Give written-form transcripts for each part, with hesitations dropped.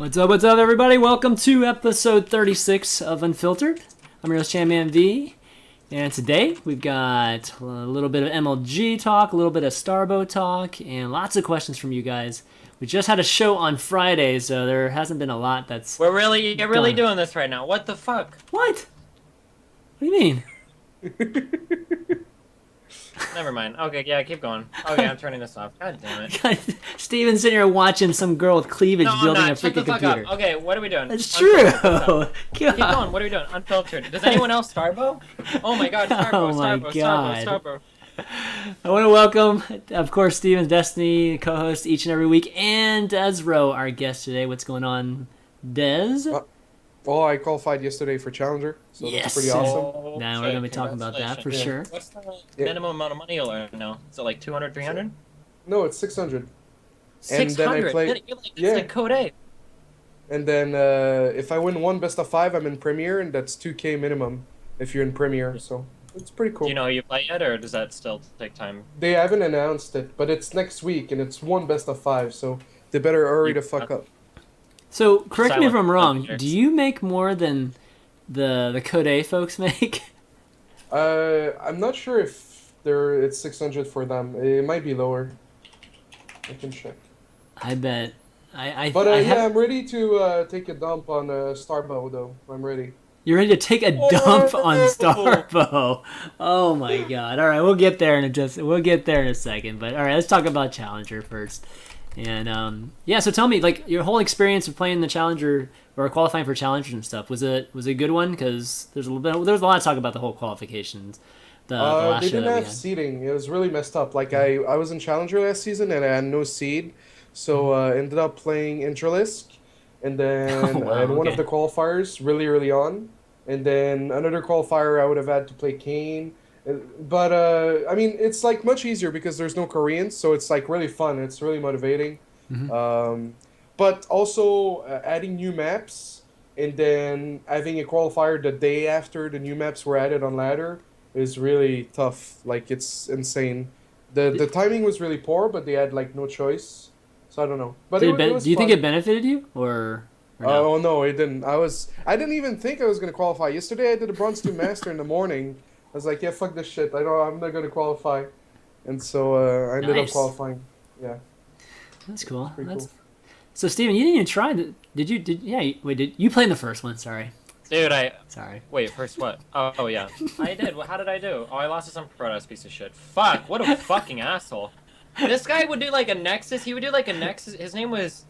What's up, everybody? Welcome to episode 36 of Unfiltered. I'm your host, ChanManV, and today we've got a little bit of MLG talk, a little bit of Starbow talk, and lots of questions from you guys. We just had a show on Friday, so there hasn't been a lot that's... You're really doing this right now. What the fuck? What? What do you mean? Never mind. Okay, yeah, keep going. Okay, I'm turning this off. God damn it. Steven's sitting here watching some girl with cleavage No, I'm building not. a Shut the freaking fuck computer. up. Okay, what are we doing? That's true. God. Keep going. What are we doing? Unfiltered. Does anyone else Starbow? Oh my god, Starbow, Oh my Starbow, God. Starbow. I want to welcome, of course, Steven's Destiny co-host each and every week, and desRow, our guest today. What's going on, Des? Well, I qualified yesterday for Challenger, so Yes. that's pretty awesome. Oh, Now we're going to be talking about that for sure. What's the minimum amount of money you'll earn now? Is it like 200, 300? No, it's 600. 600? play- It's like Code 8. And then if I win one best of 5, I'm in Premier, and that's 2K minimum if you're in Premier, so it's pretty cool. Do you know who you play yet, or does that still take time? They haven't announced it, but it's next week, and it's one best of 5, so they better hurry the fuck up. So, correct me if I'm wrong, Silent do you make more than the Code A folks make? I'm not sure if it's 600 for them. It might be lower. I can check. I bet. But I'm ready to take a dump on Starbow, though. I'm ready. You're ready to take a dump on Starbow. Oh my god. Alright, we'll get there in a second. But alright, let's talk about Challenger first. And yeah, so tell me, like, your whole experience of playing the Challenger or qualifying for Challengers and stuff, was it a good one? Because there was a lot of talk about the whole qualifications. The last They show didn't that we have had. seeding. It was really messed up. Like I was in Challenger last season and I had no seed, so ended up playing Intralisk, and then Oh, wow, in one of okay. the qualifiers really early on, and then another qualifier I would have had to play Kane. But I mean, it's like much easier because there's no Koreans, so it's like really fun. It's really motivating. Mhm. But also adding new maps and then having a qualifier the day after the new maps were added on ladder is really tough. Like, it's insane. The timing was really poor, but they had like no choice. So I don't know. But it was Do you think fun. it benefited you or no? Oh no, it didn't. I didn't even think I was gonna qualify. Yesterday I did a Bronze 2 Master in the morning. I was like, yeah, fuck this shit. I'm not gonna qualify. And so I ended up Nice. qualifying. Yeah. That's cool. Pretty cool. So, Steven, you didn't even try. Did you play in the first one? Sorry. Dude, Sorry. Wait, first what? Oh yeah. I did. How did I do? Oh, I lost to some Protoss piece of shit. Fuck, what a fucking asshole. This guy would do like a Nexus. He would do like a Nexus. His name was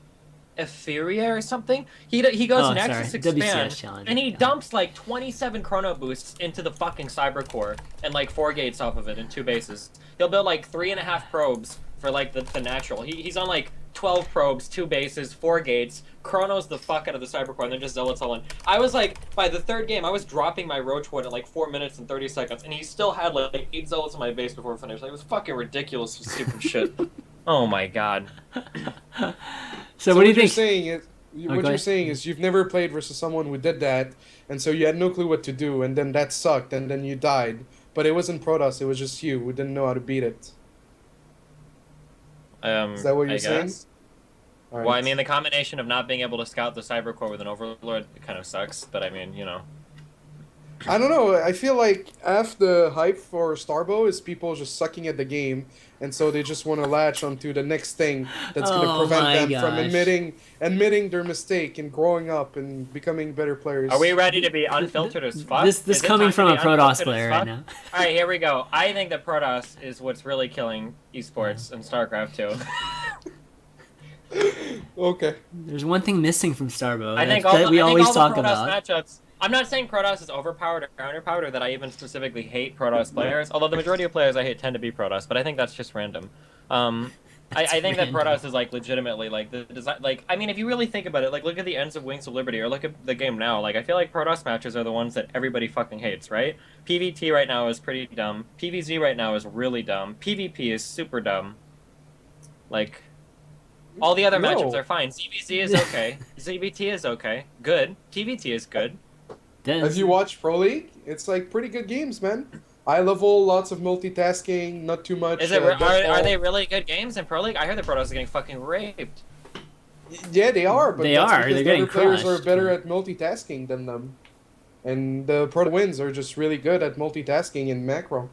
Etheria or something. He goes Oh, Nexus sorry. Expand, WCS Challenger. and he Yeah. dumps like 27 chrono boosts into the fucking cyber core and like 4 gates off of it in 2 bases. He'll build like 3.5 probes for like the natural. He's on like 12 probes, 2 bases, 4 gates, chronos the fuck out of the cyber core, and then just zealots all in. I was like, by the 3rd game, I was dropping my roach wood at like 4 minutes and 30 seconds, and he still had like 8 zealots in my base before finish. Like, it was fucking ridiculous, stupid shit. Oh my god. So what do you think? What go you're ahead. saying is you've never played versus someone who did that, and so you had no clue what to do, and then that sucked, and then you died. But it wasn't Protoss, it was just you who didn't know how to beat it. Is that what you're I saying? guess. All Well, I right. mean, the combination of not being able to scout the cyber core with an overlord kind of sucks, but I mean, you know. I don't know. I feel like half the hype for Starbow is people just sucking at the game, and so they just want to latch onto the next thing that's going to Oh prevent my them from gosh. admitting their mistake and growing up and becoming better players. Are we ready to be unfiltered as fuck? This Is it coming time from to a be Protoss unfiltered as player right fuck? now. Alright, here we go. I think that Protoss is what's really killing esports and StarCraft 2. Okay. There's one thing missing from Starbow I think that all the, we I think always all the talk Protoss about. matchups. I'm not saying Protoss is overpowered or underpowered, or that I even specifically hate Protoss players. Although the majority of players I hate tend to be Protoss, but I think that's just random. I think that random. Protoss is like legitimately like the design. Like, I mean, if you really think about it, like look at the ends of Wings of Liberty or look at the game now. Like, I feel like Protoss matches are the ones that everybody fucking hates, right? PvT right now is pretty dumb. PvZ right now is really dumb. PvP is super dumb. Like, all the other No. matchups are fine. ZVZ is okay. ZBT is okay. Good. TVT is good. Have you watched Pro League? It's like pretty good games, man. High level, lots of multitasking, not too much. Is it? death Are ball. they really good games in Pro League? I hear the Protoss are getting fucking raped. Yeah, they are, but They that's are. because They're the getting other players are crushed. better at multitasking than them. And the pro wins are just really good at multitasking in macro.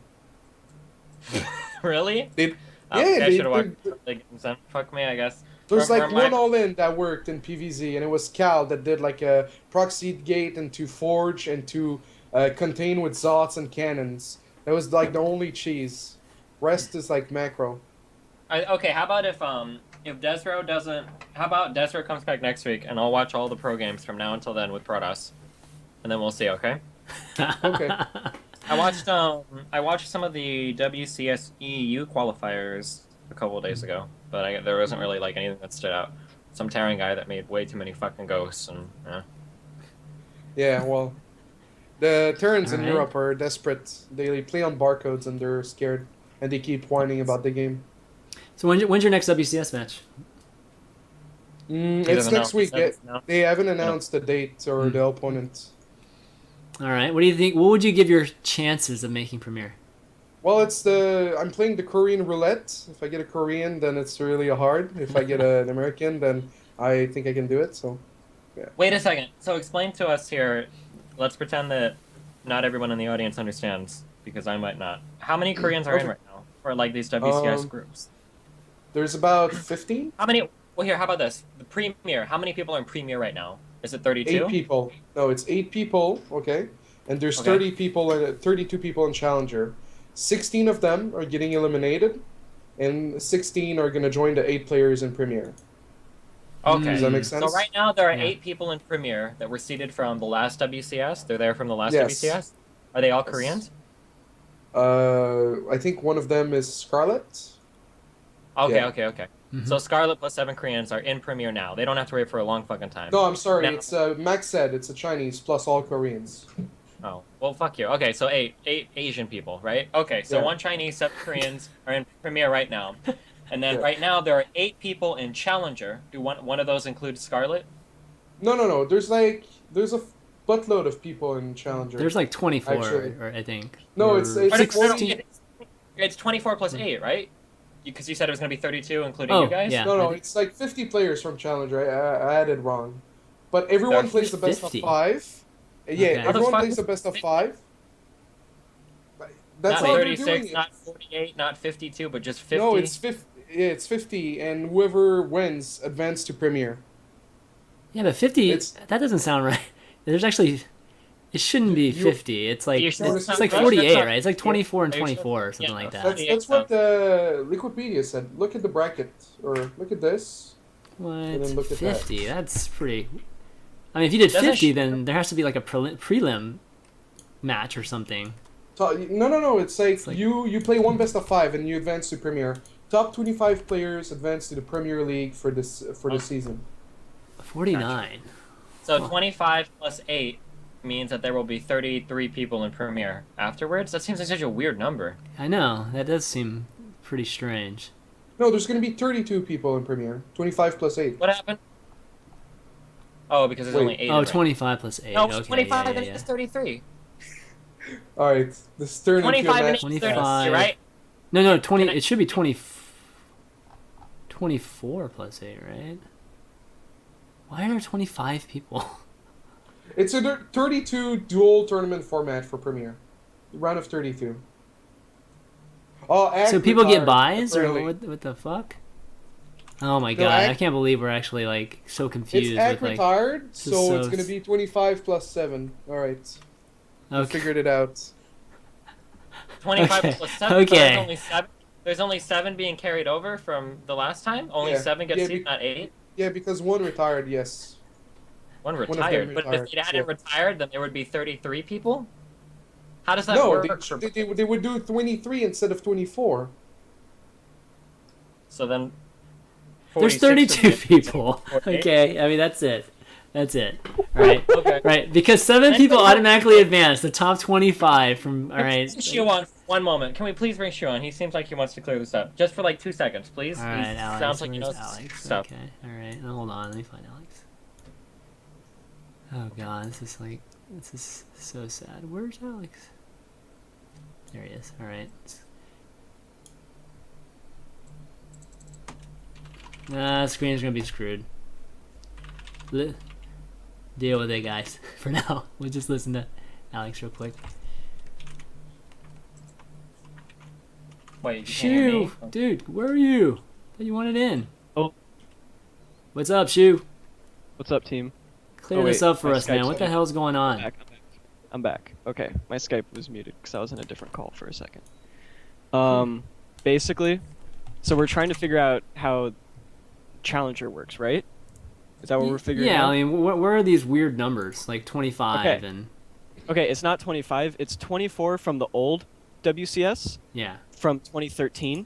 Really? They, Maybe yeah, I should have watched they the games then. Fuck me, I guess. there's like My one all-in that worked in PvZ, and it was Cal that did like a proxy gate into Forge and to contain with Zots and cannons. That was like the only cheese. Rest is like macro. Okay, how about if desRow doesn't? How about desRow comes back next week, and I'll watch all the pro games from now until then with Protoss, and then we'll see. Okay. Okay. I watched some of the WCS EU qualifiers a couple of days ago, but there wasn't really like anything that stood out. Some Terran guy that made way too many fucking ghosts, and Yeah, well, the Terrans in Alright. Europe are desperate. They play on barcodes and they're scared, and they keep whining about the game. So when's your next WCS match? He It's doesn't next know. week. He doesn't know. They haven't announced the date or the opponent. All right. What do you think? What would you give your chances of making Premier? Well, I'm playing the Korean roulette. If I get a Korean, then it's really hard. If I get an American, then I think I can do it. So, yeah. Wait a second. So explain to us here. Let's pretend that not everyone in the audience understands, because I might not. How many Koreans are in Okay. right now for like these WCS Um, groups? There's about 15, How many? Well, here. How about this? The Premier. How many people are in Premier right now? Is it 32? 8 people. No, it's 8 people. Okay, and there's Okay. 32 people in Challenger. 16 of them are getting eliminated, and 16 are gonna join the 8 players in Premier. Okay. Does that make sense? So right now there are Yeah. 8 people in Premier that were seated from the last WCS. They're there from the last Yes. WCS. Are they all Yes. Koreans? I think one of them is Scarlet. Okay, Yeah. okay. Mhm. So Scarlet plus 7 Koreans are in Premier now. They don't have to wait for a long fucking time. No, I'm sorry. Now- It's Max said it's a Chinese plus all Koreans. Oh, well, fuck you. Okay, so eight Asian people, right? Okay, so Yeah. 1 Chinese, 7 Koreans are in Premier right now. And then Yeah. right now there are 8 people in Challenger. Do one of those include Scarlet? No. There's a buttload of people in Challenger. There's like 24, Actually. or I think. No, Or it's Or no, 16. it's 24 plus 8, right? Because you said it was going to be 32, including Oh, you guys? yeah. No, I think- it's like 50 players from Challenger. I added wrong. But everyone There's plays the best 50. of 5. Yeah, Okay. How the everyone fuck plays is the best of 50? 5. That's Not how they're 36, doing it. not 48, not 52, but just 50? No, it's 50. Yeah, it's 50, and whoever wins advance to Premier. Yeah, but 50. It's- That doesn't sound right. There's actually. It shouldn't be 50. It's like Are you it's, sure it's it's not like right? 48, That's not- right? It's like 24 and Are you sure? 24 or something Yeah, like that's- that. That's what the Liquipedia said. Look at the bracket, or look at this. What? And then look at that. 50? That's pretty. I mean, if you did Doesn't 50, sh- then there has to be like a prelim match or something. No. It's like, like- you play one best of 5 and you advance to Premier. Top 25 players advance to the Premier League for the season. 49. So 25 plus 8 means that there will be 33 people in Premier afterwards? That seems like such a weird number. I know. That does seem pretty strange. No, there's going to be 32 people in Premier. 25 plus 8. What happened? Oh, because there's Wait. only 8. Oh, in it. 25 plus 8. No, Okay, 25 yeah, and yeah, it's yeah. 33. All right, this turned into a 25 and match. 8 is 25. 33, right? No, 20. Can I- It should be 24 plus 8, right? Why are there 25 people? It's a 32 dual tournament format for Premier. Round of 32. Oh, So people get retired, buys, or apparently. what the fuck? Oh my No, god, Ag- I can't believe we're actually like so confused It's ag with like. retired, is so so it's going to be 25 plus 7. All right, we Okay. figured it out. 25 Okay, plus 7. okay. So there's only 7. There's only 7 being carried over from the last time? Only Yeah. 7 get Yeah, seated, not 8? Yeah, because one retired, yes. One of them retired. But retired, if it hadn't yeah. retired, then there would be 33 people? How does that No, work? they would do 23 instead of 24. So then... There's 46 would 32 be- people. 48? Okay, I mean that's it. Right. Okay. Right, because 7 people automatically advance the top 25 from. All right. Bring Shu on for 1 moment. Can we please bring Shu on? He seems like he wants to clear this up. Just for like 2 seconds, please. All right, He Alex. sounds like he Where's knows Alex? stuff. Okay. All right. Now, hold on. Let me find Alex. Oh god, this is so sad. Where's Alex? There he is. All right. Nah, screen's gonna be screwed. li- deal with it, guys. For now, we'll just listen to Alex real quick. Wait, you can't hear Shu, me? dude, where are you? Thought you wanted in. Oh. What's up, Shu? What's up, team? Clear Oh, this wait, up for my us, man. Skype's What the on. hell's going on? I'm back. Okay, my Skype was muted because I was in a different call for a second. Basically, so we're trying to figure out how Challenger works, right? Is that what we're figuring Yeah, out? I mean, where are these weird numbers? Like 25 Okay. and Okay, it's not 25. It's 24 from the old WCS yeah. from 2013,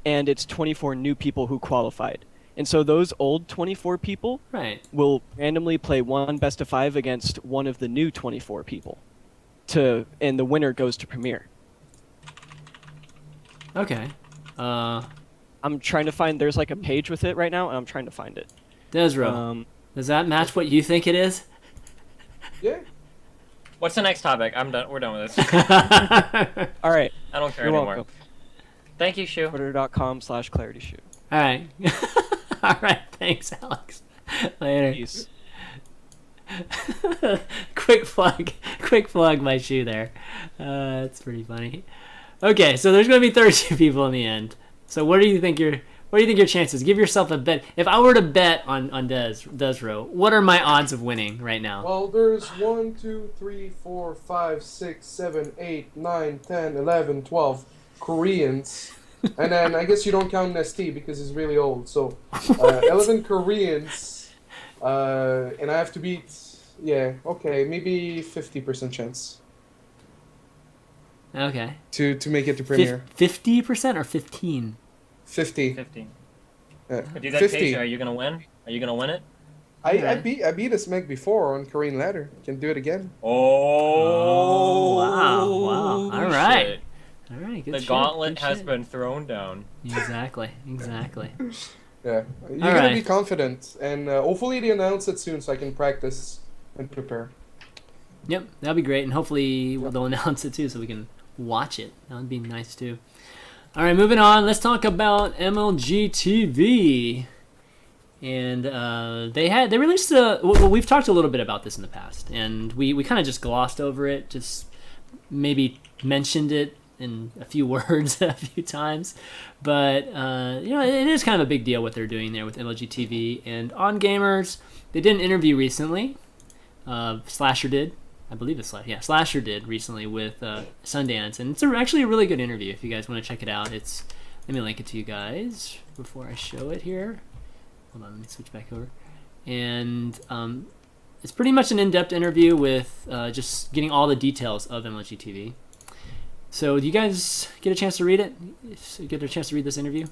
and it's 24 new people who qualified. And so those old 24 people Right. will randomly play one best of 5 against one of the new 24 people, and the winner goes to Premier. Okay. I'm trying to find. There's like a page with it right now, and I'm trying to find it. desRow, does that match what you think it is? Yeah. What's the next topic? I'm done. We're done with this. All right, I don't care you're anymore. welcome. Thank you, Shu. Twitter.com/clarityshoe. All right. All right. Thanks, Alex. Later. Peace. Quick plug my shoe there. That's pretty funny. Okay, so there's gonna be 32 people in the end. So what do you think your chances? Give yourself a bet. If I were to bet on desRow, what are my odds of winning right now? Well, there's 1, 2, 3, 4, 5, 6, 7, 8, 9, 10, 11, 12 Koreans. And then I guess you don't count Nesty because he's really old. So 11 Koreans. And I have to beat, maybe 50% chance Okay. to make it to Premier. 50% or 15? 50. 15. Yeah. If you got 50. Tasia, are you gonna win? Are you gonna win it? I beat a Smeg before on Korean ladder. Can do it again. Oh, wow. All right. shit. All right. Good The shit, gauntlet good has shit. been thrown down. Exactly. Yeah. You All gotta right. be confident, and hopefully they announce it soon so I can practice and prepare. Yep, that'd be great, and hopefully they'll announce it too, so we can watch it. That would be nice too. All right, moving on. Let's talk about MLG TV. And they released a. Well, we've talked a little bit about this in the past, and we kind of just glossed over it, just maybe mentioned it in a few words a few times, but it is kind of a big deal what they're doing there with MLG TV. And On Gamers, they did an interview recently. Slasher did. I believe it's Slasher did recently with Sundance, and it's actually a really good interview. If you guys want to check it out, let me link it to you guys before I show it here. Hold on, let me switch back over. And it's pretty much an in-depth interview with just getting all the details of MLG TV. So, do you guys get a chance to read it? Get a chance to read this interview?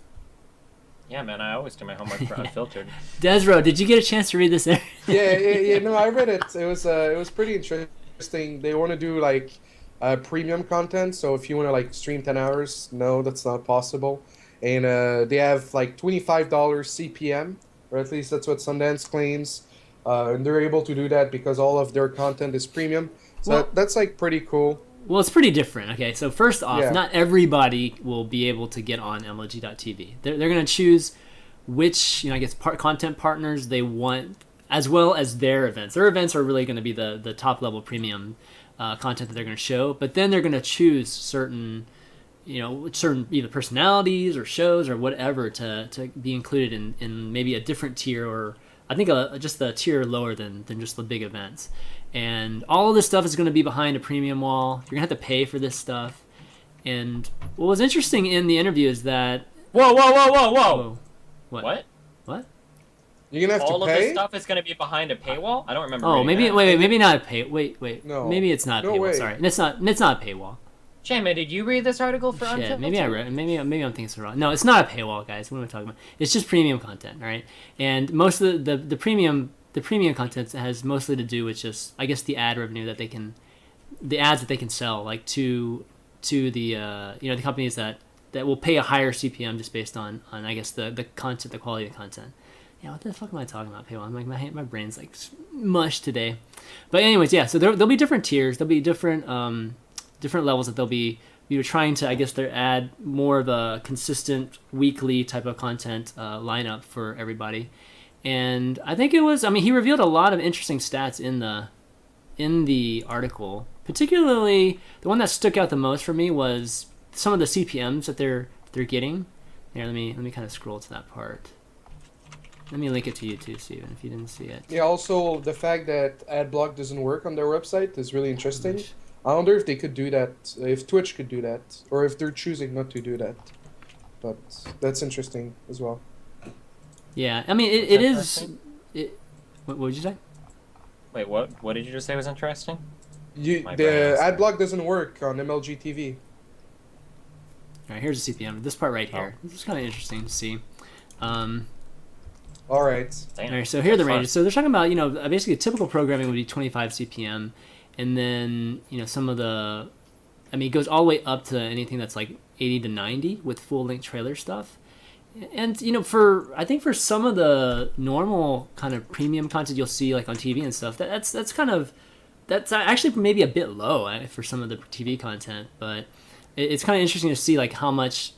Yeah, man, I always do my homework for Unfiltered. desRow, did you get a chance to read this interview? Yeah. No, I read it. It was pretty interesting. They want to do like premium content. So if you want to like stream 10 hours, no, that's not possible. And they have like $25 CPM, or at least that's what Sundance claims. And they're able to do that because all of their content is premium. So Well- that's like pretty cool. Well, it's pretty different. Okay, so first off, Yeah. not everybody will be able to get on MLG.TV. They're going to choose which, content partners they want, as well as their events. Their events are really going to be the top level premium content that they're going to show. But then they're going to choose certain either personalities or shows or whatever to be included in maybe a different tier, or I think just a tier lower than just the big events. And all of this stuff is going to be behind a premium wall. You're going to have to pay for this stuff. And what was interesting in the interview is that... Whoa! Whoa. What? You're gonna have All to of pay. this stuff is going to be behind a paywall? I don't remember. Oh, reading maybe that. maybe not a pay. Wait. No. Maybe it's not a No paywall. way. Sorry, it's not a paywall. Shaman, did you read this article for Shit, Unfiltered? maybe I read. Maybe I'm thinking it's wrong. No, it's not a paywall, guys. What am I talking about? It's just premium content, all right? And most of the premium content has mostly to do with just, I guess, the ad revenue that the ads that they can sell, like to the the companies that will pay a higher CPM just based on I guess the content, the quality of the content. Yeah, what the fuck am I talking about, paywall? I'm like my brain's like mush today. But anyways, yeah. So there'll be different tiers. There'll be different levels that they'll be trying to, I guess, they're add more of a consistent weekly type of content lineup for everybody. And I think it was. I mean, he revealed a lot of interesting stats in the article. Particularly, the one that stuck out the most for me was some of the CPMs that they're getting. Here, let me kind of scroll to that part. Let me link it to you too, Steven, if you didn't see it. Yeah, also the fact that ad block doesn't work on their website is really interesting. I wonder if they could do that, if Twitch could do that, or if they're choosing not to do that. But that's interesting as well. Yeah, I mean, it is. What would you say? Wait, what did you just say was interesting? The ad block doesn't work on MLG TV. All right, here's the CPM. This part right here. This is kind of interesting to see. All right. Damn. All right, so here are the ranges. So they're talking about, basically typical programming would be 25 CPM, and then, some of the, I mean, it goes all the way up to anything that's like 80 to 90 with full-length trailer stuff. And, I think for some of the normal kind of premium content you'll see like on TV and stuff, that's actually maybe a bit low for some of the TV content, but it's kind of interesting to see like how much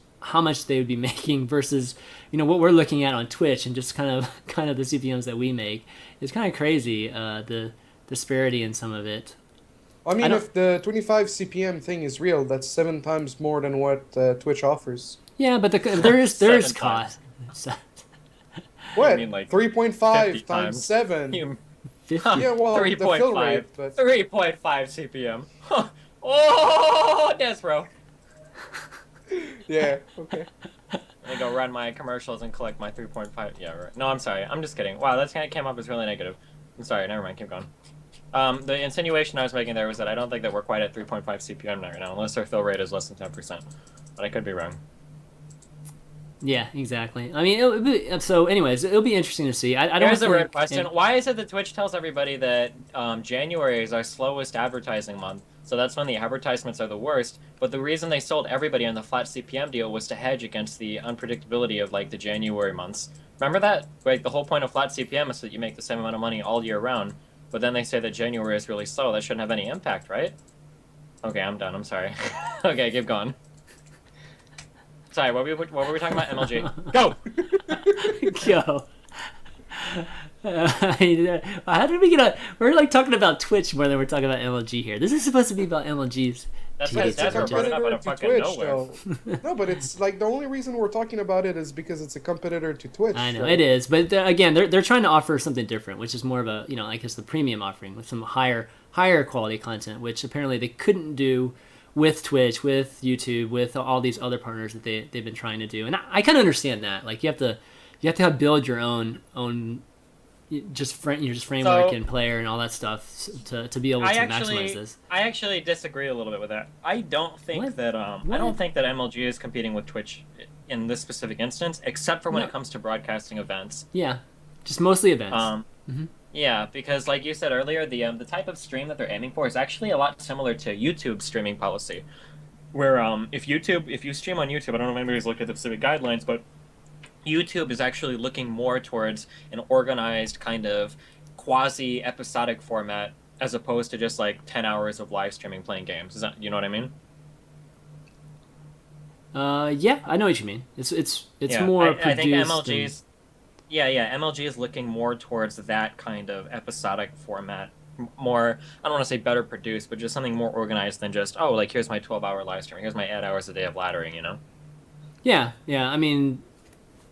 they would be making versus what we're looking at on Twitch, and just kind of the CPMs that we make. It's kind of crazy, the disparity in some of it. I mean, if the 25 CPM thing is real, that's 7 times more than what Twitch offers. Yeah, but there is cost. What? I mean, like 3.5 times times. 7. 50. Yeah, well, the fill 3.5. rate, but 3.5 CPM. Huh. Oh, desRow. yeah, okay. Let me go run my commercials and collect my 3.5. Yeah, right. No, I'm sorry. I'm just kidding. Wow, that kind of came up as really negative. I'm sorry. Never mind. Keep going. The insinuation I was making there was that I don't think that we're quite at 3.5 CPM right now, unless our fill rate is less than 10%. But I could be wrong. Yeah, exactly. I mean, so anyways, it'll be interesting to see. I don't. Here's a weird question. Why is it that Twitch tells everybody that January is our slowest advertising month? So that's when the advertisements are the worst. But the reason they sold everybody on the flat CPM deal was to hedge against the unpredictability of like the January months. Remember that? Like the whole point of flat CPM is that you make the same amount of money all year round. But then they say that January is really slow. That shouldn't have any impact, right? Okay, I'm done. I'm sorry. Okay, keep going. Sorry, what were we talking about? MLG. Go! Go. How did we get on? We're like talking about Twitch more than we're talking about MLG here. This is supposed to be about MLG's. That's why It's a Desert brought it up out of fucking Twitch, nowhere. though. No, but it's like the only reason we're talking about it is because it's a competitor to Twitch. I know so. it is, but again, they're trying to offer something different, which is more of a I guess the premium offering with some higher quality content, which apparently they couldn't do with Twitch, with YouTube, with all these other partners that they've been trying to do. And I kind of understand that. Like you have to build your own framework and player and all that stuff to be able to maximize this. I actually disagree a little bit with that. I don't think that MLG is competing with Twitch in this specific instance, except for when it comes to broadcasting events. Yeah, just mostly events. Yeah, because like you said earlier, the type of stream that they're aiming for is actually a lot similar to YouTube's streaming policy, where if you stream on YouTube, I don't know if anybody's looked at the specific guidelines, but YouTube is actually looking more towards an organized kind of quasi-episodic format as opposed to just like 10 hours of live streaming playing games. Is that, you know what I mean? Yeah, I know what you mean. It's more produced. I think MLG's MLG is looking more towards that kind of episodic format. More, I don't want to say better produced, but just something more organized than just, oh, like here's my 12-hour live stream, here's my 8 hours a day of laddering, you know? Yeah. I mean,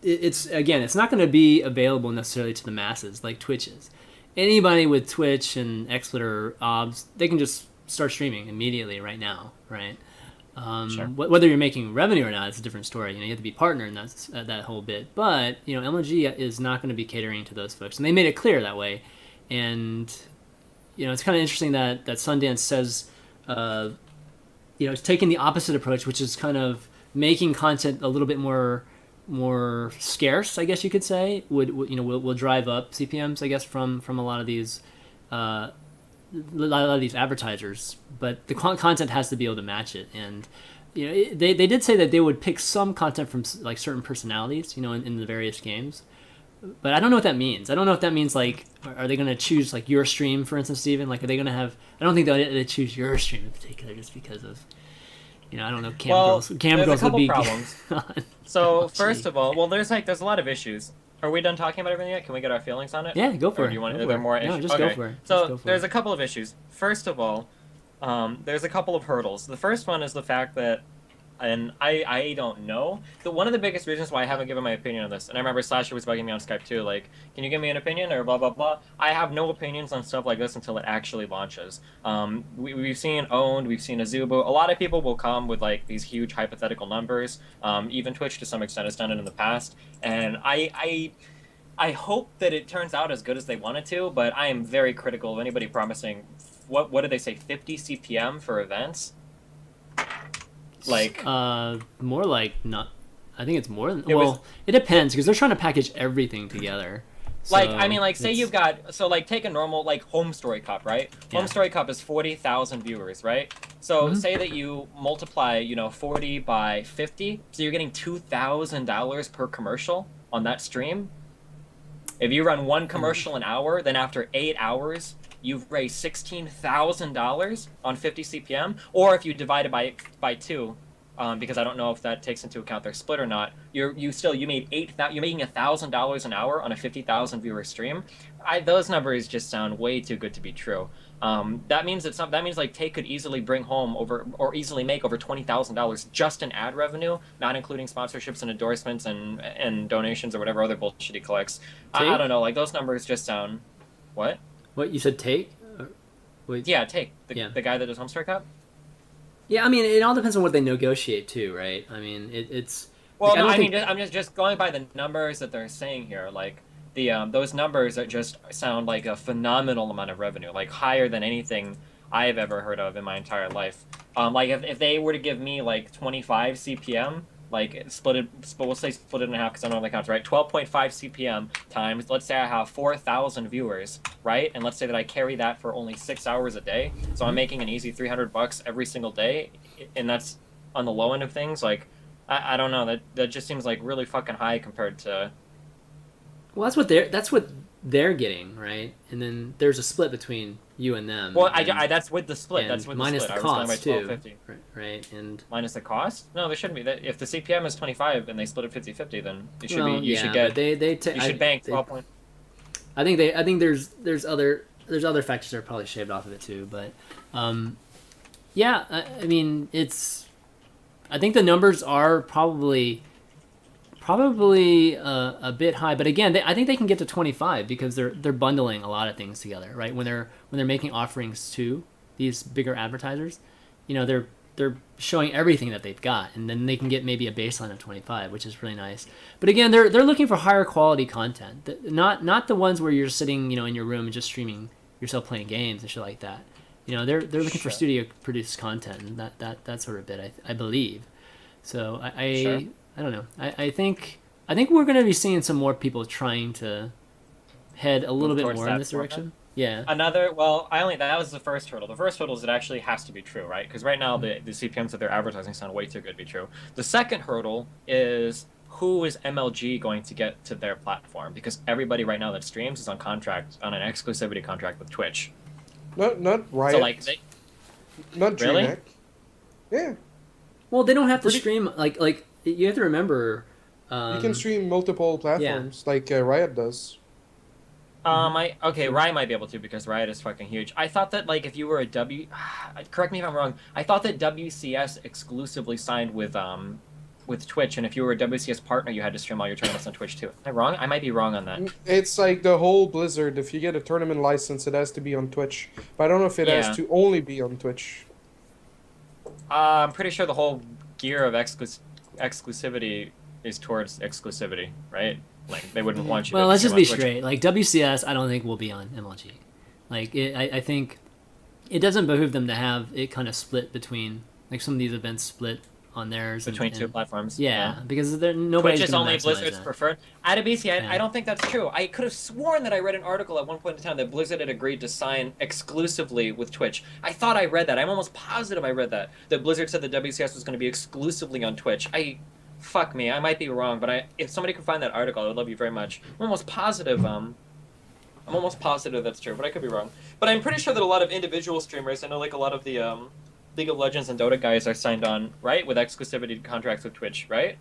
it's not going to be available necessarily to the masses like Twitch is. Anybody with Twitch and XSplit or OBS, they can just start streaming immediately right now, right? Sure. Whether you're making revenue or not, it's a different story. You have to be partner in that whole bit. But MLG is not going to be catering to those folks, and they made it clear that way. And it's kind of interesting that Sundance says, it's taking the opposite approach, which is kind of making content a little bit more scarce, I guess you could say. Will drive up CPMs, I guess, from a lot of these. A lot of these advertisers, but the content has to be able to match it. And they did say that they would pick some content from like certain personalities, in the various games. But I don't know what that means. I don't know if that means like, are they going to choose like your stream, for instance, Steven? Like, are they going to have? I don't think they choose your stream in particular, just because of, I don't know, cam girls there's will be problems. So first of all, there's a lot of issues. Are we done talking about everything yet? Can we get our feelings on it? Yeah, go for Or it. do you want? Go Are for there it. more No, issues? just Okay. go for it. So Just go for there's it. a couple of issues. First of all, there's a couple of hurdles. The first one is the fact that, and I don't know. One of the biggest reasons why I haven't given my opinion on this, and I remember Slasher was bugging me on Skype too, like, can you give me an opinion or blah blah blah. I have no opinions on stuff like this until it actually launches. We've seen Owned, we've seen Azubo. A lot of people will come with like these huge hypothetical numbers. Even Twitch to some extent has done it in the past, and I hope that it turns out as good as they want it to, but I am very critical of anybody promising, what did they say, 50 CPM for events? Like, more like not. I think it's more than. It was- It depends because they're trying to package everything together. like, So I mean, like, say it's- you've got, so like, take a normal, like, Home Story Cup, right? Yeah. Home Story Cup is 40,000 viewers, right? So Mhm. say that you multiply, 40 by 50, so you're getting $2,000 per commercial on that stream. If you run one commercial an hour, then after 8 hours, you've raised $16,000 on 50 CPM. Or if you divide it by two, because I don't know if that takes into account their split or not, you made you're making $1,000 an hour on a 50,000 viewer stream. Those numbers just sound way too good to be true. That means like Take could easily bring home easily make over $20,000 just in ad revenue, not including sponsorships and endorsements and donations or whatever other bullshit he collects. I don't know, like those numbers just sound. What? What you said? Take. Wait. Yeah, Take Yeah. the guy that does Home Story Cup. Yeah, I mean, it all depends on what they negotiate too, right? I mean, it's. Well, like, no, don't I mean, think- I'm just going by the numbers that they're saying here. Like those numbers that just sound like a phenomenal amount of revenue, like higher than anything I've ever heard of in my entire life. Like if they were to give me like 25 CPM, like we'll say split it in half because I don't know the counts, right? 12.5 CPM times, let's say I have 4,000 viewers, right? And let's say that I carry that for only 6 hours a day, so I'm making an easy $300 every single day, and that's on the low end of things. Like, I don't know, that just seems like really fucking high compared to. Well, that's what they're getting, right? And then there's a split between you and them. Well, and, that's with the split. and That's with minus the split. the I was cost going too, by 12.50. right? And Minus the cost? No, there shouldn't be. That if the CPM is 25 and they split it 50-50, then it should well, be. You yeah, should but get. You should bank 12 point. I think there's other factors that are probably shaved off of it too, but yeah, I mean I think the numbers are probably a bit high, but again, I think they can get to 25 because they're bundling a lot of things together, right? When they're making offerings to these bigger advertisers, they're showing everything that they've got, and then they can get maybe a baseline of 25, which is really nice. But again, they're looking for higher quality content, not the ones where you're sitting, in your room and just streaming yourself playing games and shit like that. They're looking for studio produced content and that sort of bit. I believe. So I don't know. I think we're going to be seeing some more people trying to head a little bit towards more in that this format? direction. Yeah. That was the first hurdle. The first hurdle is it actually has to be true, right? Because right now the CPMs that they're advertising sound way too good to be true. The second hurdle is who is MLG going to get to their platform? Because everybody right now that streams is on an exclusivity contract with Twitch. Not Riot. So like, not Really? DreamHack. Yeah, Well, they don't have to Pretty- stream like you have to remember. you can stream multiple platforms like Riot does. Riot might be able to because Riot is fucking huge. I thought that like if you were a correct me if I'm wrong. I thought that WCS exclusively signed with Twitch, and if you were a WCS partner, you had to stream all your tournaments on Twitch too. Am I wrong? I might be wrong on that. It's like the whole Blizzard. If you get a tournament license, it has to be on Twitch. But I don't know if it Yeah. has to only be on Twitch. I'm pretty sure the whole gear of exclusivity is towards exclusivity, right? Like they wouldn't want you. Well, to let's just stream be on Twitch. straight. Like WCS, I don't think will be on MLG. Like I think it doesn't behoove them to have it kind of split between like some of these events split on theirs Between and, two platforms. Yeah, because nobody's Twitch is gonna only maximize Blizzard's that. preferred. Adabisi, Yeah. I don't think that's true. I could have sworn that I read an article at one point in time that Blizzard had agreed to sign exclusively with Twitch. I thought I read that. I'm almost positive I read that. That Blizzard said that WCS was going to be exclusively on Twitch. Fuck me, I might be wrong, but if somebody could find that article, I would love you very much. I'm almost positive that's true, but I could be wrong. But I'm pretty sure that a lot of individual streamers, I know like a lot of the League of Legends and Dota guys are signed on, right, with exclusivity contracts with Twitch, right?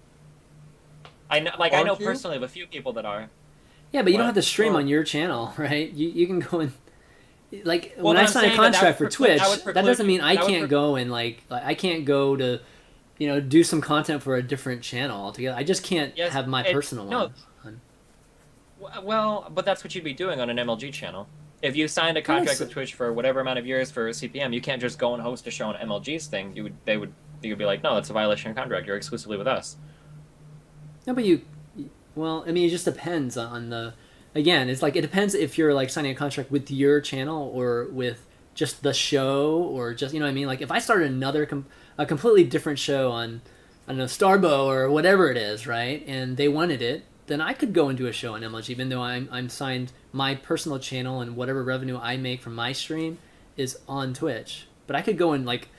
I know Aren't you? personally of a few people that are. Yeah, but you don't What? have to stream Or- on your channel, right? You can go and like Well, when then I I'm sign a saying that contract for would preclude- Twitch, that would that preclude doesn't you- mean I that would can't go and like I can't go to do some content for a different channel altogether. I just can't Yes, have my personal no. one. Well, but that's what you'd be doing on an MLG channel. If you signed a contract Yes. with Twitch for whatever amount of years for CPM, you can't just go and host a show on MLG's thing. You would be like, no, that's a violation of contract. You're exclusively with us. No, but well, I mean, it just depends on the. Again, it's like it depends if you're like signing a contract with your channel or with just the show or just what I mean. Like if I started a completely different show on, I don't know, Starbow or whatever it is, right? And they wanted it, then I could go and do a show on MLG, even though I'm signed my personal channel and whatever revenue I make from my stream is on Twitch. But I could go and like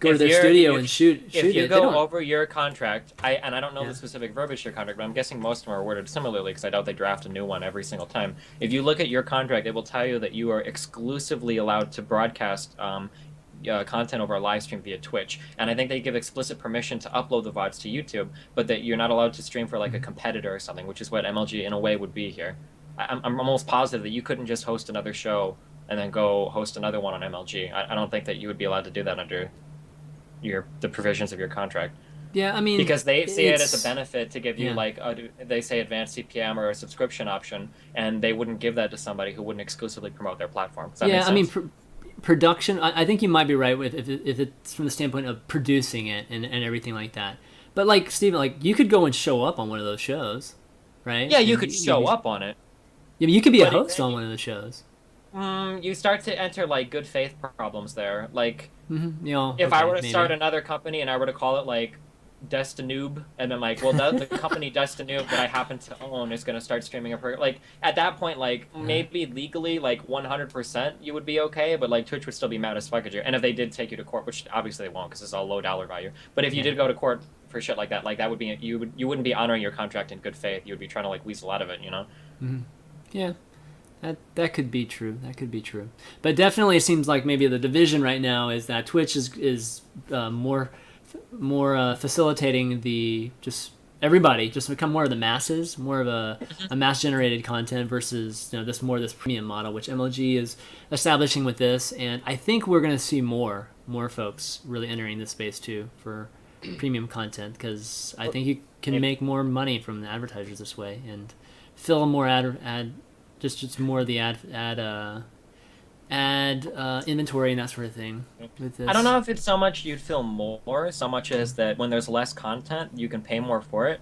go to their studio and shoot If it. you They go don't- over your contract, I don't know Yeah. the specific verbiage of your contract, but I'm guessing most of them are worded similarly because I doubt they draft a new one every single time. If you look at your contract, it will tell you that you are exclusively allowed to broadcast content over a live stream via Twitch, and I think they give explicit permission to upload the VODs to YouTube, but that you're not allowed to stream for like a competitor or something, which is what MLG in a way would be here. I'm almost positive that you couldn't just host another show and then go host another one on MLG. I don't think that you would be allowed to do that under the provisions of your contract, Yeah, I mean, because they see it as it's- a benefit to give you yeah. like they say advanced CPM or a subscription option, and they wouldn't give that to somebody who wouldn't exclusively promote their platform. Does that make Yeah, sense? I mean, production. I think you might be right with if it's from the standpoint of producing it and everything like that. But like Steven, like you could go and show up on one of those shows, right? yeah, you And could show up on it. Yeah, you could be a but host it- on one of the shows. You start to enter like good faith problems there. Like Mm-hmm. You know, if I okay, were to maybe. start another company and I were to call it like Destinoob, and then like, well, the company Destinoob that I happen to own is going to start streaming a program. Like at that point, like maybe legally, like 100%, you would be okay, but like Twitch would still be mad as fuck at you. And if they did take you to court, which obviously they won't, because it's all low dollar value. But if you did go to court for shit like that would be you wouldn't be honoring your contract in good faith. You would be trying to like weasel out of it, you know? Yeah, that could be true. That could be true. But definitely, it seems like maybe the division right now is that Twitch is more facilitating the just everybody just become more of the masses, more of a mass generated content versus this premium model, which MLG is establishing with this. And I think we're gonna see more folks really entering this space too for premium content, because I think you can make more money from the advertisers this way and fill more just more of the ad inventory and that sort of thing with this. I don't know if it's so much you'd feel more, so much as that when there's less content, you can pay more for it.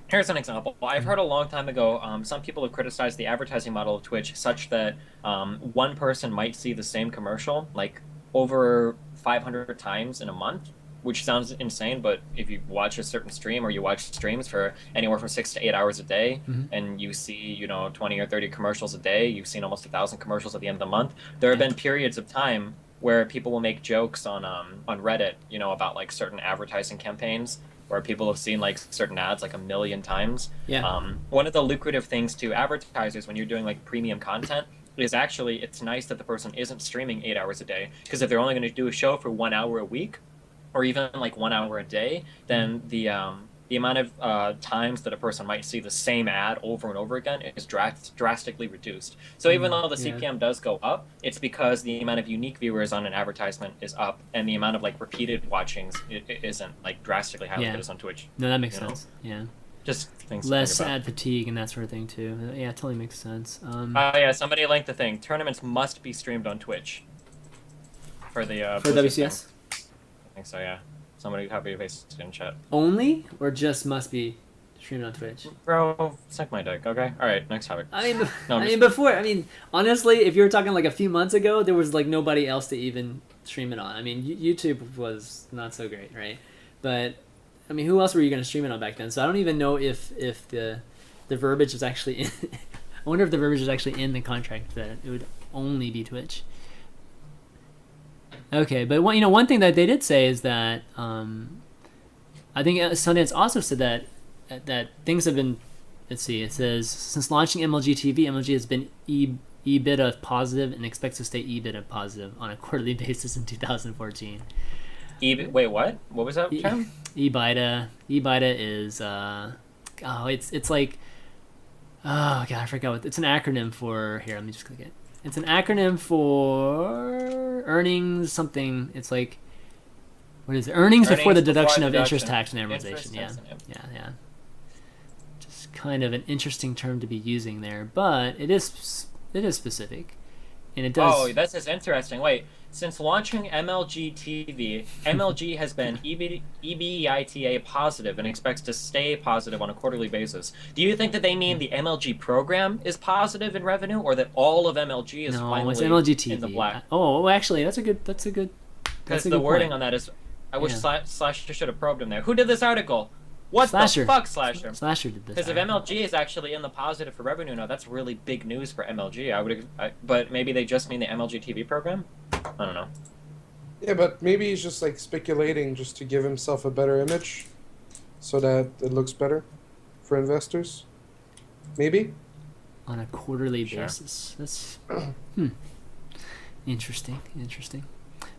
Here's an example. I've heard a long time ago, some people have criticized the advertising model of Twitch such that one person might see the same commercial like over 500 times in a month, which sounds insane, but if you watch a certain stream or you watch streams for anywhere from 6 to 8 hours a day, and you see 20 or 30 commercials a day, you've seen almost 1,000 commercials at the end of the month. There have been periods of time where people will make jokes on Reddit, about like certain advertising campaigns where people have seen like certain ads like 1 million times. Yeah. One of the lucrative things to advertisers when you're doing like premium content is actually it's nice that the person isn't streaming 8 hours a day, because if they're only going to do a show for 1 hour a week, or even like 1 hour a day, then the amount of times that a person might see the same ad over and over again is drastically reduced. So even though the CPM does go up, it's because the amount of unique viewers on an advertisement is up, and the amount of like repeated watchings it isn't like drastically high like it is on Twitch. No, that makes you know? sense. Yeah. Just things Less to think ad fatigue and that sort of thing too. Yeah, it totally makes sense. about. Yeah, somebody linked the thing. Tournaments must be streamed on Twitch for the for Blizzard WCS thing. I think so, yeah. Somebody copy and paste in chat. only, or just must be streamed on Twitch? Bro, suck my dick, okay? Alright, next topic. I mean, No, I'm I just- mean before. I mean, honestly, if you were talking like a few months ago, there was like nobody else to even stream it on. I mean, YouTube was not so great, right? But I mean, who else were you going to stream it on back then? So I don't even know if the verbiage was actually in. I wonder if the verbiage was actually in the contract that it would only be Twitch. Okay, but one thing that they did say is that I think Sundance also said that things have been. Let's see. It says since launching MLG TV, MLG has been EBITDA positive and expects to stay EBITDA positive on a quarterly basis in 2014. Wait, what? What was that term? EBITDA is it's like Oh god, I forgot what it's an acronym for. Here, let me just click it. It's an acronym for earnings something. It's like, what is it? Earnings before the deduction of interest, tax, and amortization. Yeah. Just kind of an interesting term to be using there, but it is specific, and it does. Oh, this is interesting. Wait, since launching MLG TV, MLG has been EBITDA positive and expects to stay positive on a quarterly basis. Do you think that they mean the MLG program is positive in revenue, or that all of MLG is finally it's MLG TV. in the black? Oh, actually, that's a good. Because the wording on that is, I wish Slasher should have probed him there. Who did this article? What the fuck, Slasher? Slasher did this. Because if MLG is actually in the positive for revenue now, that's really big news for MLG. But maybe they just mean the MLG TV program. I don't know. Yeah, but maybe he's just like speculating just to give himself a better image, so that it looks better for investors. Maybe. On a quarterly basis. That's interesting.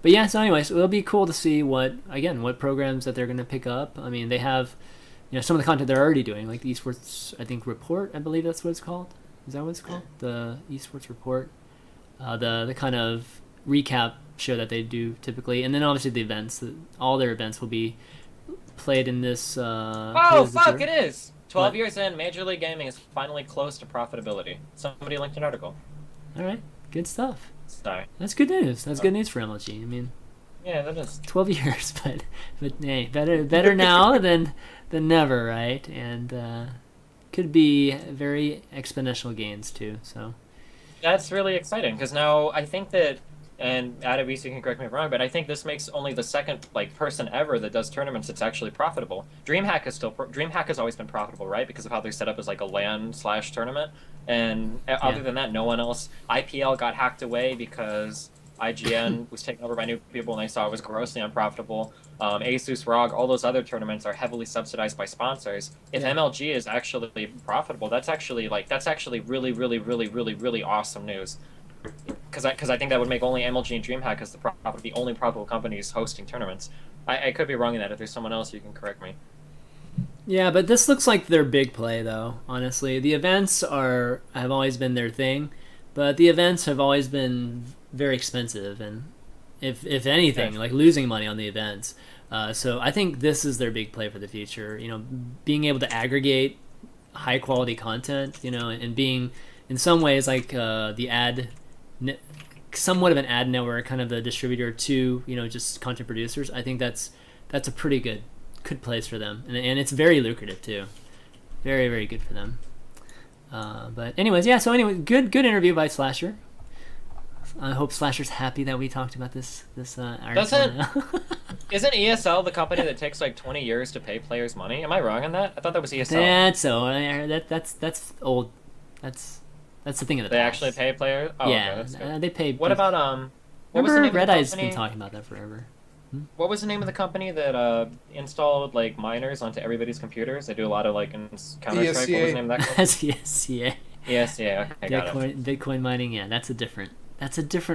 But yeah, so anyways, it'll be cool to see what programs that they're going to pick up. I mean, they have, some of the content they're already doing, like the esports, I think, report. I believe that's what it's called. Is that what it's called? The esports report. The kind of recap show that they do typically, and then obviously the events. All their events will be played in this. Oh fuck! It is 12 years in, Major League Gaming is finally close to profitability. Somebody linked an article. All right, good stuff. Sorry. That's good news. That's good news for MLG. I mean, yeah, that is 12 years, but hey, better now than never, right? And could be very exponential gains too. So that's really exciting because now I think that, and Adabisi can correct me if I'm wrong, but I think this makes only the second person ever that does tournaments that's actually profitable. DreamHack has always been profitable, right? Because of how they're set up as like a LAN/tournament. And other than that, no one else. IPL got hacked away because IGN was taken over by new people and they saw it was grossly unprofitable. Asus, ROG, all those other tournaments are heavily subsidized by sponsors. If MLG is actually profitable, that's actually really, really, really, really, really awesome news. Because I think that would make only MLG and DreamHack as the only profitable companies hosting tournaments. I could be wrong in that. If there's someone else, you can correct me. Yeah, but this looks like their big play, though. Honestly, the events have always been their thing, but the events have always been very expensive, and if anything, like losing money on the events. So I think this is their big play for the future. Being able to aggregate high quality content, and being in some ways like somewhat of an ad network, kind of the distributor to just content producers. I think that's a pretty good place for them, and it's very lucrative too. Very, very good for them. But anyways, yeah. So anyway, good interview by Slasher. I hope Slasher's happy that we talked about this article. Isn't ESL the company that takes 20 years to pay players money? Am I wrong on that? I thought that was ESL. That's old. That's the thing of the past. They actually pay players. Oh, yeah, okay, that's good. they pay. What about What was the name Red of the Eye's company? been talking about that forever. What was the name of the company that installed miners onto everybody's computers? They do a lot of in Counter-Strike. What was the name of that company? That's ESCA. ESCA. Okay, got it. Bitcoin mining. Yeah, that's a different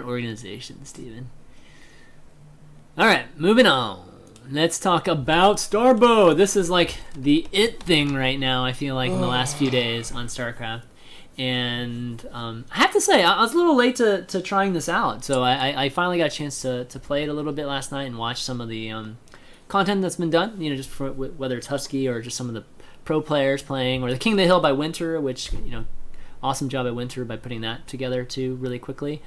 organization, Steven. All right, moving on. Let's talk about Starbow. This is the it thing right now. I feel like in the last few days on StarCraft. And I have to say, I was a little late to trying this out. So I finally got a chance to play it a little bit last night and watch some of the content that's been done, just for whether it's Husky or just some of the pro players playing, or the King of the Hill by Winter, which, awesome job at Winter by putting that together too really quickly.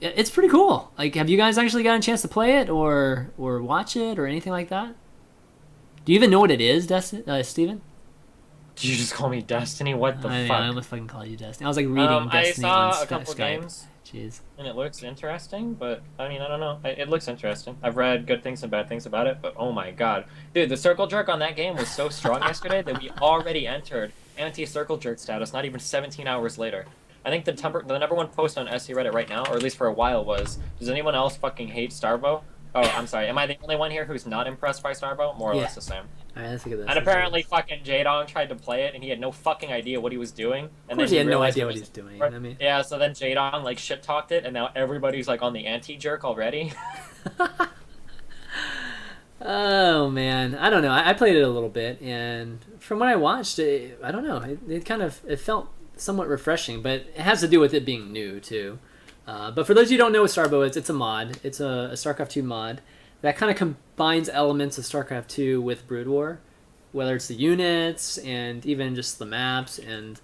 It's pretty cool. Have you guys actually got a chance to play it or watch it or anything like that? Do you even know what it is, Steven? Did you just call me Destiny? What the fuck? I almost fucking called you Destiny. I was reading Destiny I on saw a couple Skype. games. Jeez. And it looks interesting, but I don't know. It looks interesting. I've read good things and bad things about it, but oh my god. Dude, the circle jerk on that game was so strong yesterday that we already entered anti-circle jerk status not even 17 hours later. I think the number one post on SC Reddit right now, or at least for a while, was, does anyone else fucking hate Starbow? Oh, I'm sorry. Am I the only one here who's not impressed by Starbow? More or less the same. Alright, let's look at this. And apparently fucking Jadong tried to play it and he had no fucking idea what he was doing. Of course he had no idea what he's doing. I mean. Yeah, so then Jadong shit talked it and now everybody's on the anti-jerk already. Oh man, I don't know. I played it a little bit, and from what I watched, I don't know. It felt somewhat refreshing, but it has to do with it being new too. But for those of you who don't know what Starbow is, it's a mod. It's a StarCraft 2 mod that kind of combines elements of StarCraft 2 with Brood War, whether it's the units and even just the maps and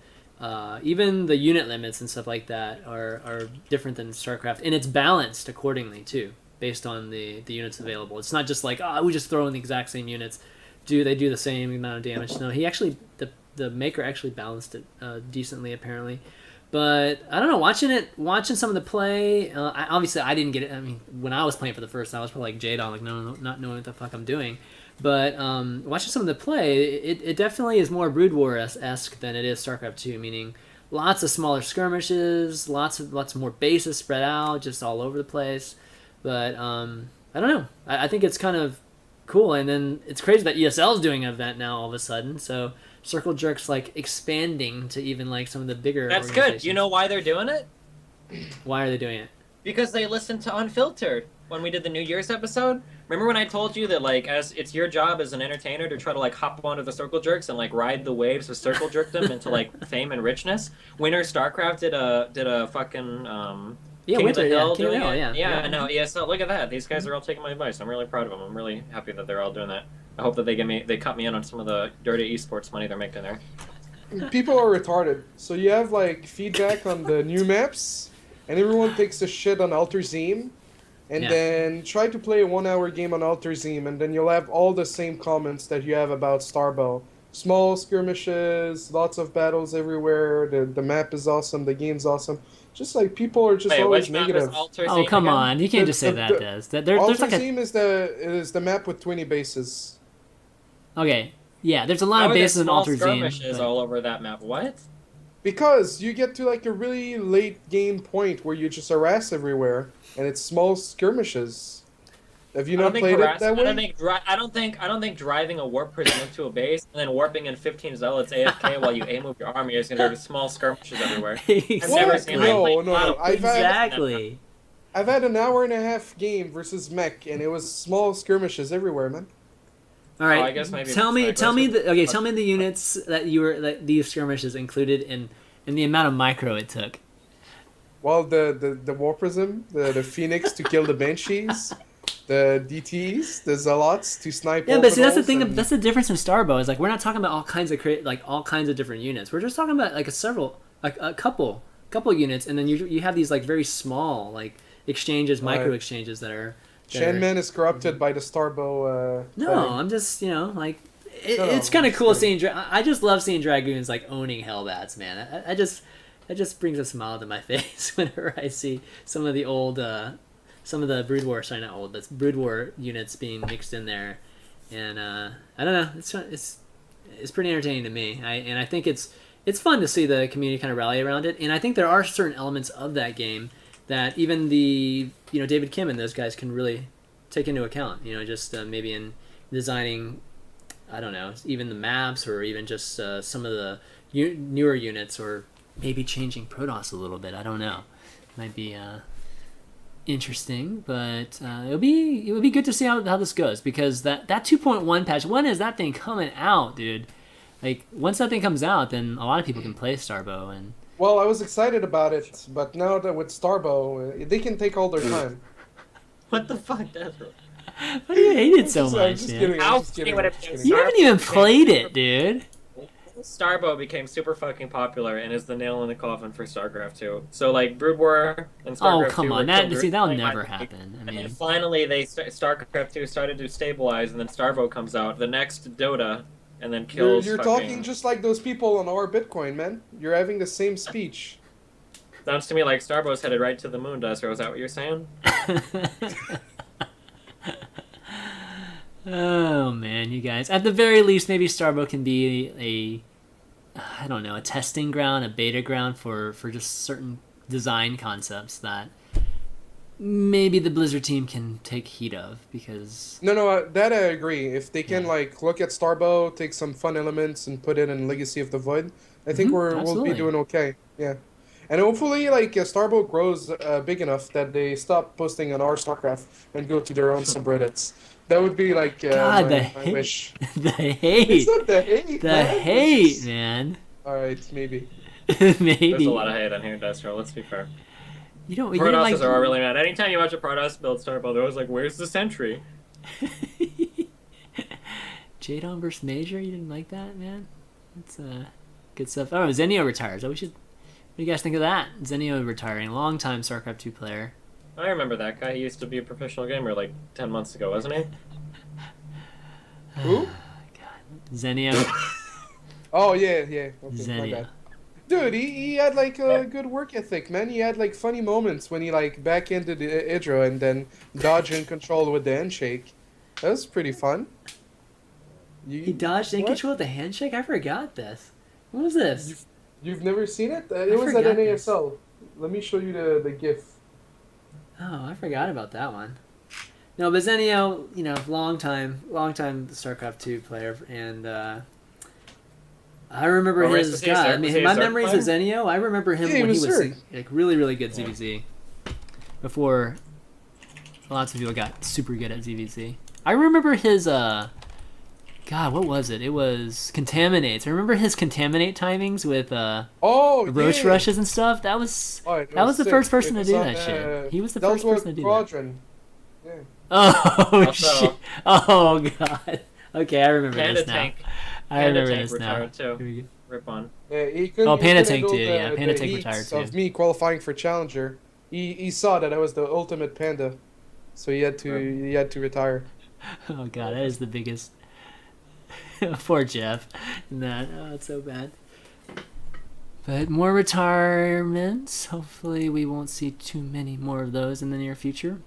even the unit limits and stuff like that are different than StarCraft, and it's balanced accordingly too, based on the units available. It's not just like we just throw in the exact same units. They do the same amount of damage? No, he actually the maker actually balanced it decently apparently. But I don't know. Watching some of the play. Obviously, I didn't get it. I mean, when I was playing for the first time, I was probably like Jade on, like no, not knowing what the fuck I'm doing. But watching some of the play, it definitely is more Brood War esque than it is StarCraft 2. Meaning, lots of smaller skirmishes, lots more bases spread out, just all over the place. But I don't know. I think it's kind of cool. And then it's crazy that ESL is doing an event now all of a sudden. So Circle Jerk's like expanding to even like some of the bigger. That's good. You know why they're doing it? Why are they doing it? Because they listened to Unfiltered when we did the New Year's episode. Remember when I told you that like as it's your job as an entertainer to try to like hop onto the Circle Jerks and like ride the waves of Circle Jerkdom into like fame and richness? Winter StarCraft did a fucking Yeah, King Winter, of the Hill yeah, King of the doing Hill, it. yeah. I know. Yeah, so look at that. These guys are all taking my advice. I'm really proud of them. I'm really happy that they're all doing that. I hope that they cut me in on some of the dirty esports money they're making there. People are retarded. So you have like feedback on the new maps, and everyone takes a shit on Alterzim, and Yeah. then try to play a 1 hour game on Alterzim, and then you'll have all the same comments that you have about Starbow. Small skirmishes, lots of battles everywhere. The map is awesome. The game's awesome. Just like people are just Wait, always which map is negative. Alterzim Oh come again? on! You can't just say that, Des. There's like a Alterzim is the map with 20 bases. okay. Yeah, there's a lot How of are there bases in small Alterzim. skirmishes but- all over that map? What? Because you get to like a really late game point where you just harass everywhere, and it's small skirmishes. Have you I don't not think played it harass- that I don't way? think I don't think driving a warp prism into a base and then warping in 15 zealots AFK while you A move your army is gonna be small skirmishes everywhere. I've never seen No, I played no, a lot no. of- Exactly. I've had an hour and a half game versus mech, and it was small skirmishes everywhere, man. All right. Oh, I guess maybe tell me it's like- the units that these skirmishes included in the amount of micro it took. Well, the War Prism, the Phoenix to kill the Banshees, the DTs, the Zealots to snipe. Yeah, but see that's the orbitals, thing. and- That's the difference in Starbow is like we're not talking about all kinds of different units. We're just talking about like a couple units, and then you have these like very small like exchanges, micro Right. exchanges that are. ChanManV is corrupted by the Starbow. No, fighting. I'm just like Shut it's up, kind of I'm cool just seeing. I just love seeing dragoons like owning Hellbats, man. I just that just brings a smile to my face whenever I see some of the old some of the Brood War, sorry not old, but Brood War units being mixed in there, and I don't know, it's pretty entertaining to me. I think it's fun to see the community kind of rally around it, and I think there are certain elements of that game that even David Kim and those guys can really take into account. Just maybe in designing, I don't know, even the maps or even just some of the newer units, or maybe changing Protoss a little bit. I don't know. Might be interesting, but it would be good to see how this goes, because that 2.1 patch. When is that thing coming out, dude? Like once that thing comes out, then a lot of people can play Starbow and. Well, I was excited about it, but now that with Starbow, they can take all their time. What the fuck, desRow? Why do you hate it so I'm much, just man? kidding. I'll I'm just see kidding. what I'm it just is. kidding. You haven't even played it, dude. Starbow became super fucking popular and is the nail in the coffin for StarCraft 2. So like Brood War and StarCraft 2 Oh come were on, killed that'll by never the- happen. I And then mean, finally, StarCraft 2 started to stabilize, and then Starbow comes out, the next Dota, and then kills. You're fucking... talking just like those people on our Bitcoin, man. You're having the same speech. Sounds to me like Starbow's headed right to the moon, desRow. Is that what you're saying? oh man, you guys. At the very least, maybe Starbow can be I don't know, a testing ground, a beta ground for just certain design concepts that maybe the Blizzard team can take heed of, because No, that I agree. If they can like look at Starbow, take some fun elements and put it in Legacy of the Void, I think we'll absolutely. be doing okay. Yeah, and hopefully like Starbow grows big enough that they stop posting on our StarCraft and go to their own subreddits. That would be like God, the my hate. wish. The It's hate. not the hate. The man. It's hate, just- man. All right, maybe. Maybe. There's a lot of hate on here, desRow. Let's be fair. You don't. You Protosses like. are all really mad. Anytime you watch a Protoss build Starbow, they're always like, "Where's the sentry?" Jadon versus Major. You didn't like that, man. That's good stuff. Oh, Zenio retires. Oh, we should. What do you guys think of that? Zenio retiring, long-time StarCraft 2 player. I remember that guy. He used to be a professional gamer like 10 months ago, wasn't he? Who? Zenio. Oh yeah. Okay, my Zenio. bad. Dude, he had like a good work ethic, man. He had like funny moments when he like backended Hydra and then dodge and control with the handshake. That was pretty fun. He dodged and what? controlled the handshake. I forgot this. What was this? You've never seen it? I It was at forgot this. NASL. Let me show you the GIF. Oh, I forgot about that one. No, but Zenio, you know, long time StarCraft 2 player, and I remember Oh, his was he a guy. I Zerg- was he mean, a my Zerg memories of player? Zenio. I remember him Yeah, he when he was was Zerg. like really good ZVZ. Before lots of people got super good at ZVZ. I remember his God, what was it? It was Contaminates. I remember his Contaminate timings with Oh, Roach yeah. rushes and stuff. That was Oh, it that was the sick. first person It to was do on, that shit. He was the that first person to do that. Quadrant. Yeah. Oh Also- shit! Oh god. Okay, I remember Panda this now. Tank. I Panda remember Tank this now. retired too. Here we go. Rip on. Yeah, he couldn't, Oh, he Panda couldn't Tank handle too, yeah, the Panda Tank heats retired too. of me qualifying for Challenger. He saw that I was the ultimate panda, so he had to retire. Oh god, that is the biggest. Poor Jeff. And that. Oh, it's so bad. But more retirements. Hopefully, we won't see too many more of those in the near future.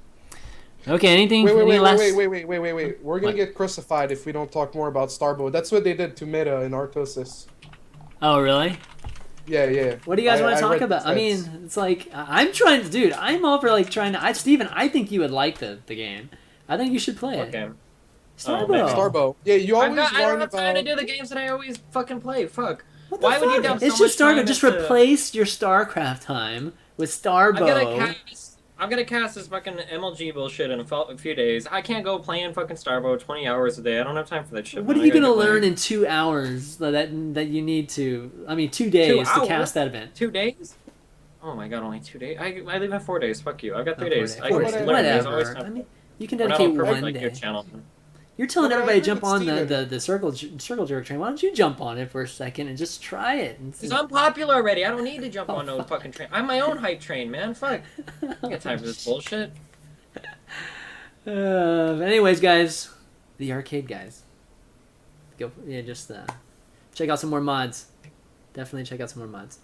Okay, anything? Any last... Wait. We're gonna What? get crucified if we don't talk more about Starbow. That's what they did to Meta in Artosis. Oh, really? Yeah. What do you guys want to talk read about? the I mean, it's like I'm trying to, dude. I'm all for like trying to. Steven, I think you would like the game. I think you should play What it. game? Starbow. maybe. Starbow. Yeah, you always I don't whine have time to about. do the games that I always fucking play. Fuck. What the Why would you fuck? dump so It's much just Starbow. time Just into- replace your StarCraft time with Starbow. I'm gonna cast this fucking MLG bullshit in a few days. I can't go playing fucking Starbow 20 hours a day. I don't have time for that shit. What are man. you I gotta gonna get learn playing. in 2 hours that you need to? I mean, 2 days to hours? cast that event. 2 days? Oh my god, only 2 days? I leave in 4 days. Fuck you. I've got 3 Oh, days. 4 I days. can days. learn. There's always Whatever. time. I mean, you can We're not all dedicate perfect one like your day. channel. Man. You're telling Well, everybody I to jump on Steven. the circle jerk train. Why don't you jump on it for a second and just try it? And see? Because I'm popular already. I don't need to jump on no fuck. fucking train. I'm my own hype train, man. Fuck. I don't got time for this bullshit. Anyways, guys, the arcade guys. Just check out some more mods. Definitely check out some more mods.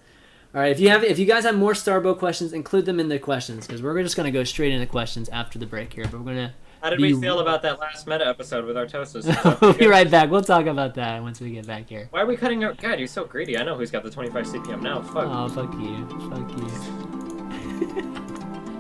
All right, if you guys have more Starbow questions, include them in the questions because we're just gonna go straight into questions after the break here. But we're gonna. How did we feel about that last meta episode with Artosis? We'll be right back. We'll talk about that once we get back here. Why are we cutting our... God, you're so greedy. I know who's got the 25 CPM now. Fuck. Oh, fuck you. Fuck you.